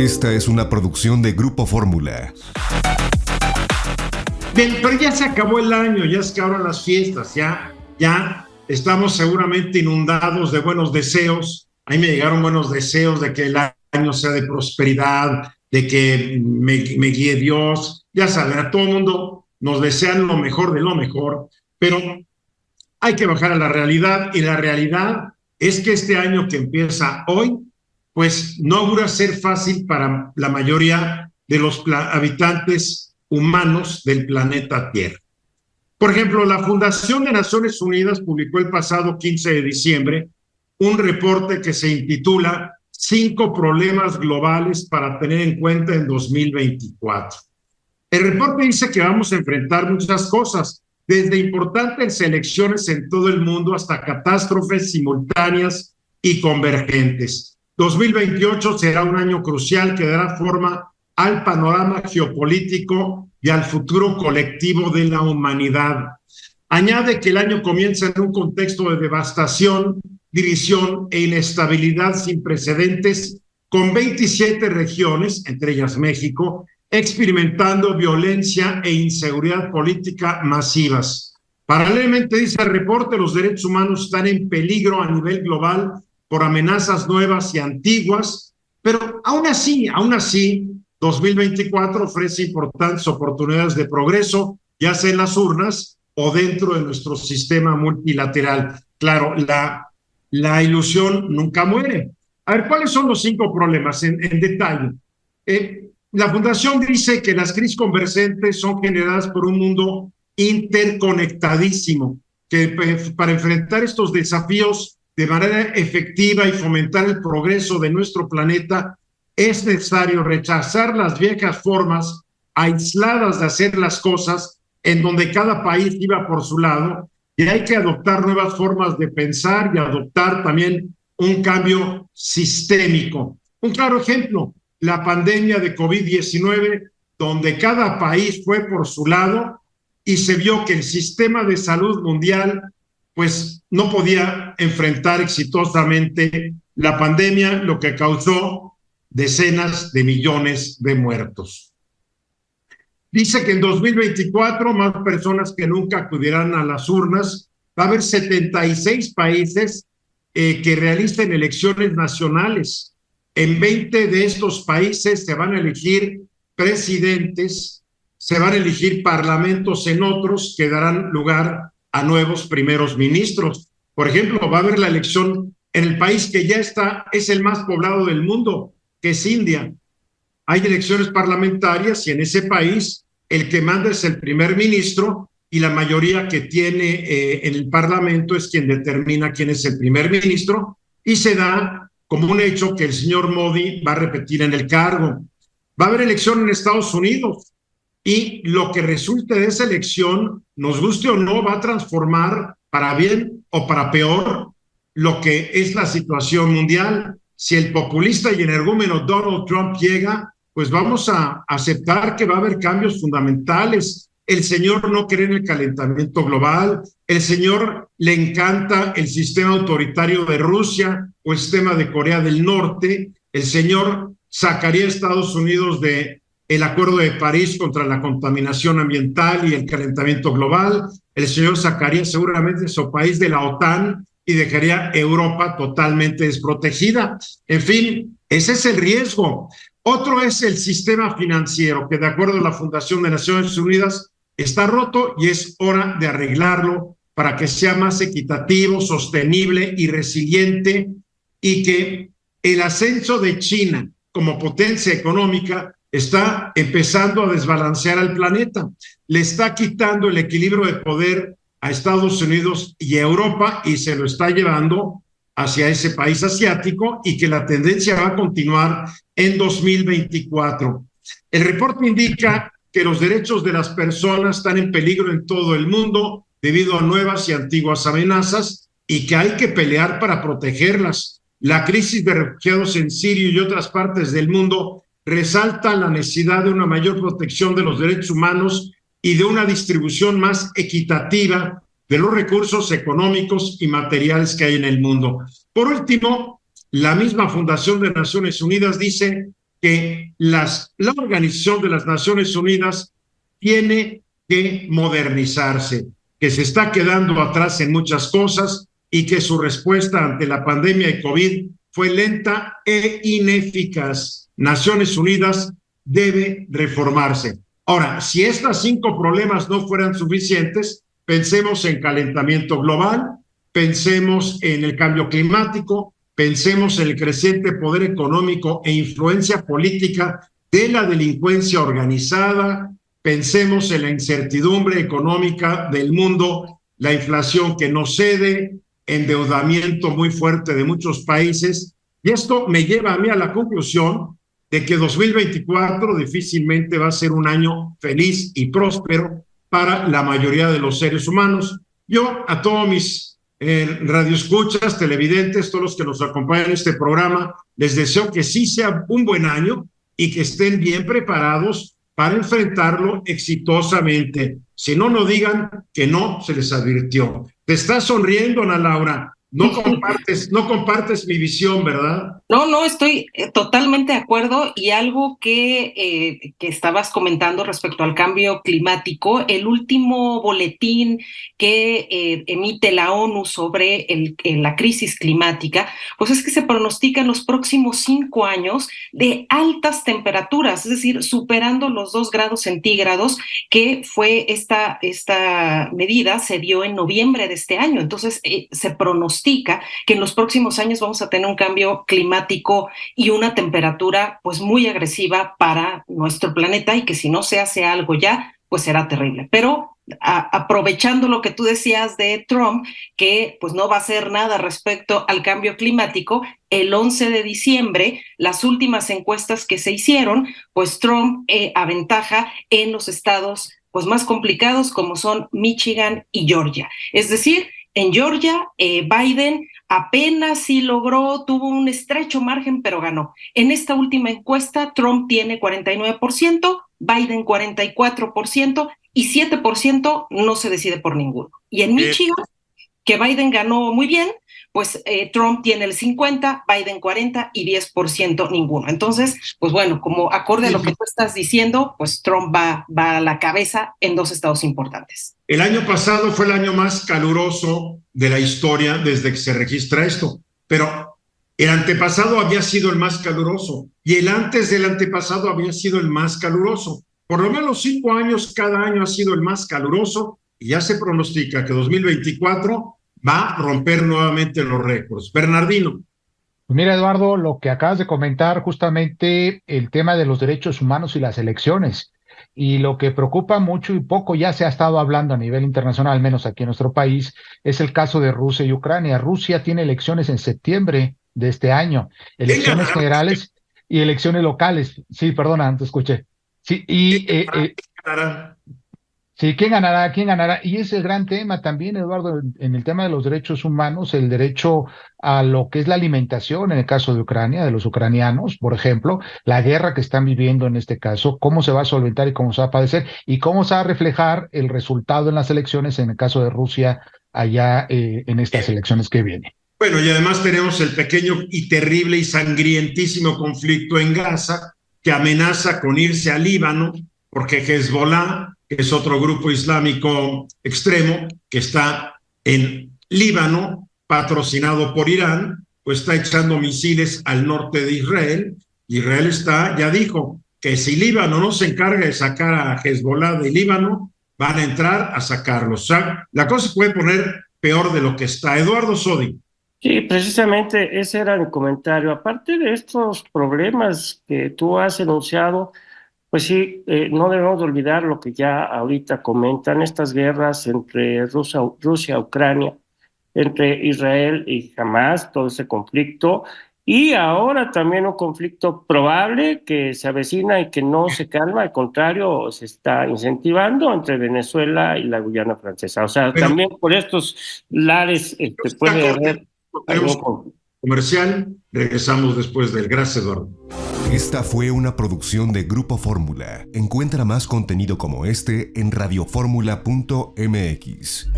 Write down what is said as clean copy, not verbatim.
Esta es una producción de Grupo Fórmula. Bien, pero ya se acabó el año, ya se acabaron las fiestas, ya estamos seguramente inundados de buenos deseos. A mí me llegaron buenos deseos de que el año sea de prosperidad, de que me guíe Dios. Ya saben, a todo el mundo nos desean lo mejor de lo mejor, pero hay que bajar a la realidad, y la realidad es que este año que empieza hoy, pues no augura ser fácil para la mayoría de los habitantes humanos del planeta Tierra. Por ejemplo, la Fundación de Naciones Unidas publicó el pasado 15 de diciembre un reporte que se intitula 5 problemas globales para tener en cuenta en 2024. El reporte dice que vamos a enfrentar muchas cosas, desde importantes elecciones en todo el mundo hasta catástrofes simultáneas y convergentes. 2028 será un año crucial que dará forma al panorama geopolítico y al futuro colectivo de la humanidad. Añade que el año comienza en un contexto de devastación, división e inestabilidad sin precedentes, con 27 regiones, entre ellas México, experimentando violencia e inseguridad política masivas. Paralelamente, dice el reporte, los derechos humanos están en peligro a nivel global por amenazas nuevas y antiguas, pero aún así, 2024 ofrece importantes oportunidades de progreso, ya sea en las urnas o dentro de nuestro sistema multilateral. Claro, la ilusión nunca muere. A ver, ¿cuáles son los 5 problemas en detalle? La Fundación dice que las crisis convergentes son generadas por un mundo interconectadísimo, que para enfrentar estos desafíos de manera efectiva y fomentar el progreso de nuestro planeta, es necesario rechazar las viejas formas aisladas de hacer las cosas, en donde cada país iba por su lado, y hay que adoptar nuevas formas de pensar y adoptar también un cambio sistémico. Un claro ejemplo, la pandemia de COVID-19, donde cada país fue por su lado y se vio que el sistema de salud mundial pues no podía enfrentar exitosamente la pandemia, lo que causó decenas de millones de muertos. Dice que en 2024 más personas que nunca acudirán a las urnas. Va a haber 76 países que realicen elecciones nacionales. En 20 de estos países se van a elegir presidentes, se van a elegir parlamentos en otros que darán lugar a nuevos primeros ministros. Por ejemplo, va a haber la elección en el país que ya es el más poblado del mundo, que es India. Hay elecciones parlamentarias y en ese país el que manda es el primer ministro, y la mayoría que tiene en el parlamento es quien determina quién es el primer ministro, y se da como un hecho que el señor Modi va a repetir en el cargo. Va a haber elección en Estados Unidos, y lo que resulte de esa elección, nos guste o no, va a transformar para bien o para peor lo que es la situación mundial. Si el populista y energúmeno Donald Trump llega, pues vamos a aceptar que va a haber cambios fundamentales. El señor no cree en el calentamiento global, el señor le encanta el sistema autoritario de Rusia o el sistema de Corea del Norte, el señor sacaría a Estados Unidos de el Acuerdo de París contra la contaminación ambiental y el calentamiento global, el señor sacaría seguramente su país de la OTAN y dejaría Europa totalmente desprotegida. En fin, ese es el riesgo. Otro es el sistema financiero, que de acuerdo a la Fundación de Naciones Unidas está roto y es hora de arreglarlo para que sea más equitativo, sostenible y resiliente, y que el ascenso de China como potencia económica está empezando a desbalancear al planeta. Le está quitando el equilibrio de poder a Estados Unidos y a Europa y se lo está llevando hacia ese país asiático, y que la tendencia va a continuar en 2024. El reporte indica que los derechos de las personas están en peligro en todo el mundo debido a nuevas y antiguas amenazas, y que hay que pelear para protegerlas. La crisis de refugiados en Siria y otras partes del mundo resalta la necesidad de una mayor protección de los derechos humanos y de una distribución más equitativa de los recursos económicos y materiales que hay en el mundo. Por último, la misma Fundación de Naciones Unidas dice que la Organización de las Naciones Unidas tiene que modernizarse, que se está quedando atrás en muchas cosas y que su respuesta ante la pandemia de COVID fue lenta e ineficaz. Naciones Unidas debe reformarse. Ahora, si estos 5 problemas no fueran suficientes, pensemos en calentamiento global, pensemos en el cambio climático, pensemos en el creciente poder económico e influencia política de la delincuencia organizada, pensemos en la incertidumbre económica del mundo, la inflación que no cede, endeudamiento muy fuerte de muchos países. Y esto me lleva a mí a la conclusión de que 2024 difícilmente va a ser un año feliz y próspero para la mayoría de los seres humanos. Yo a todos mis radioescuchas, televidentes, todos los que nos acompañan en este programa, les deseo que sí sea un buen año y que estén bien preparados para enfrentarlo exitosamente. Si no, no digan que no se les advirtió. Te estás sonriendo, Ana Laura. No compartes mi visión, ¿verdad? No, estoy totalmente de acuerdo, y algo que estabas comentando respecto al cambio climático, el último boletín que emite la ONU sobre la crisis climática, pues es que se pronostica en los próximos 5 años de altas temperaturas, es decir, superando los 2 grados centígrados, que fue esta medida, se dio en noviembre de este año. Entonces se pronostica que en los próximos años vamos a tener un cambio climático y una temperatura pues muy agresiva para nuestro planeta, y que si no se hace algo ya, pues será terrible. Pero aprovechando lo que tú decías de Trump, que pues no va a hacer nada respecto al cambio climático, el 11 de diciembre, las últimas encuestas que se hicieron, pues Trump aventaja en los estados pues más complicados, como son Michigan y Georgia. Es decir, en Georgia, Biden apenas sí logró, tuvo un estrecho margen, pero ganó. En esta última encuesta, Trump tiene 49%, Biden 44%, y 7% no se decide por ninguno. Y en Michigan, que Biden ganó muy bien, pues Trump tiene el 50%, Biden 40% y 10% ninguno. Entonces, pues bueno, como acorde a lo que tú estás diciendo, pues Trump va a la cabeza en 2 estados importantes. El año pasado fue el año más caluroso de la historia desde que se registra esto, pero el antepasado había sido el más caluroso y el antes del antepasado había sido el más caluroso. Por lo menos 5 años, cada año ha sido el más caluroso, y ya se pronostica que 2024 va a romper nuevamente los récords. Bernardino. Pues mira, Eduardo, lo que acabas de comentar, justamente el tema de los derechos humanos y las elecciones. Y lo que preocupa mucho y poco ya se ha estado hablando a nivel internacional, al menos aquí en nuestro país, es el caso de Rusia y Ucrania. Rusia tiene elecciones en septiembre de este año, elecciones generales y elecciones locales. Sí, perdona, no te escuché. Sí, sí, ¿quién ganará? ¿Quién ganará? Y es el gran tema también, Eduardo, en el tema de los derechos humanos, el derecho a lo que es la alimentación, en el caso de Ucrania, de los ucranianos, por ejemplo, la guerra que están viviendo en este caso, cómo se va a solventar y cómo se va a padecer, y cómo se va a reflejar el resultado en las elecciones, en el caso de Rusia, allá en estas elecciones que vienen. Bueno, y además tenemos el pequeño y terrible y sangrientísimo conflicto en Gaza, que amenaza con irse a Líbano, porque Hezbollah, que es otro grupo islámico extremo que está en Líbano, patrocinado por Irán, pues está echando misiles al norte de Israel. Israel ya dijo que si Líbano no se encarga de sacar a Hezbollah de Líbano, van a entrar a sacarlos. O sea, la cosa se puede poner peor de lo que está. Eduardo Sodi. Sí, precisamente ese era mi comentario. Aparte de estos problemas que tú has enunciado, pues sí, no debemos de olvidar lo que ya ahorita comentan, estas guerras entre Rusia, Ucrania, entre Israel y Hamás, todo ese conflicto, y ahora también un conflicto probable que se avecina y que no se calma, al contrario, se está incentivando entre Venezuela y la Guyana Francesa. O sea, pero también por estos lares puede haber algo comercial. Regresamos después del. Gracias, Eduardo. Esta fue una producción de Grupo Fórmula. Encuentra más contenido como este en radioformula.mx.